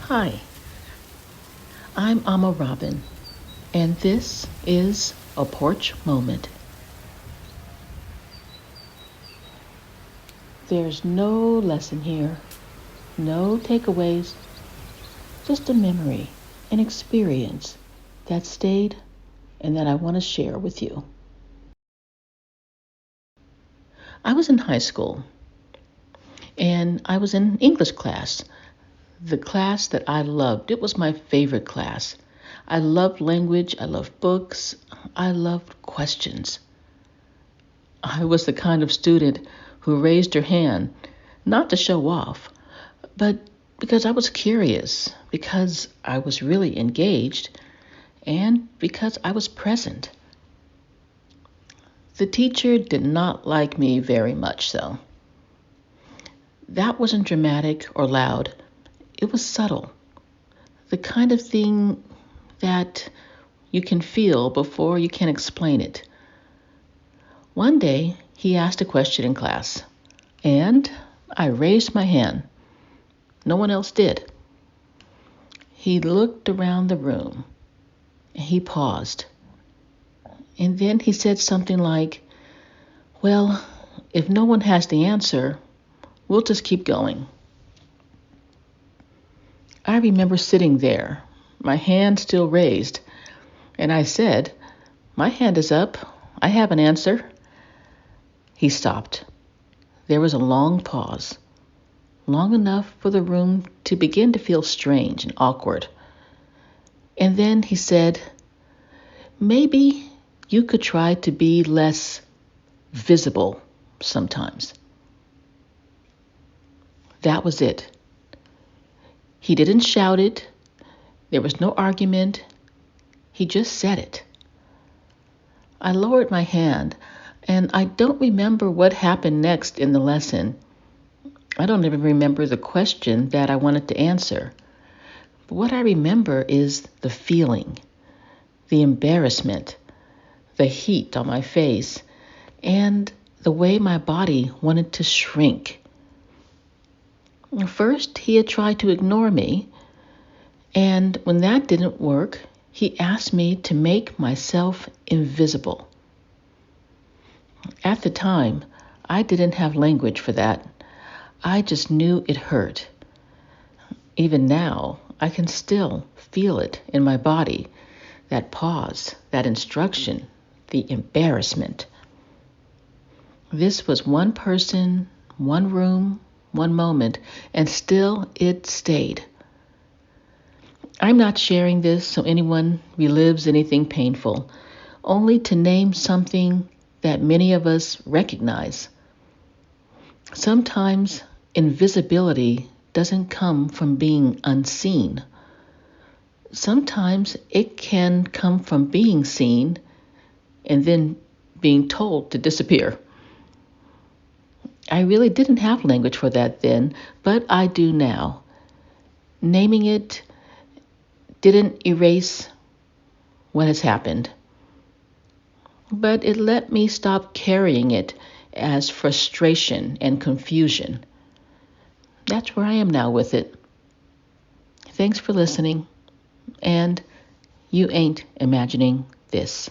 Hi, I'm Amma Robin, and this is a Porch Moment. There's no lesson here, no takeaways, just a memory, an experience that stayed and that I want to share with you. I was in high school, and I was in English class, the class that I loved. It was my favorite class. I loved language, I loved books, I loved questions. I was the kind of student who raised her hand, not to show off, but because I was curious, because I was really engaged, and because I was present. The teacher did not like me very much, though. That wasn't dramatic or loud. It was subtle. The kind of thing that you can feel before you can explain it. One day, he asked a question in class, and I raised my hand. No one else did. He looked around the room, and he paused. And then he said something like, "Well, if no one has the answer, we'll just keep going." I remember sitting there, my hand still raised, and I said, "My hand is up. I have an answer." He stopped. There was a long pause, long enough for the room to begin to feel strange and awkward. And then he said, "Maybe you could try to be less visible sometimes." That was it. He didn't shout it. There was no argument. He just said it. I lowered my hand, and I don't remember what happened next in the lesson. I don't even remember the question that I wanted to answer. But what I remember is the feeling, the embarrassment, the heat on my face, and the way my body wanted to shrink. First, he had tried to ignore me, and when that didn't work, he asked me to make myself invisible. At the time, I didn't have language for that. I just knew it hurt. Even now, I can still feel it in my body, that pause, that instruction, the embarrassment. This was one person, one room, one moment, and still it stayed. I'm not sharing this so anyone relives anything painful, only to name something that many of us recognize. Sometimes invisibility doesn't come from being unseen. Sometimes it can come from being seen and then being told to disappear. I really didn't have language for that then, but I do now. Naming it didn't erase what has happened, but it let me stop carrying it as frustration and confusion. That's where I am now with it. Thanks for listening, and you ain't imagining this.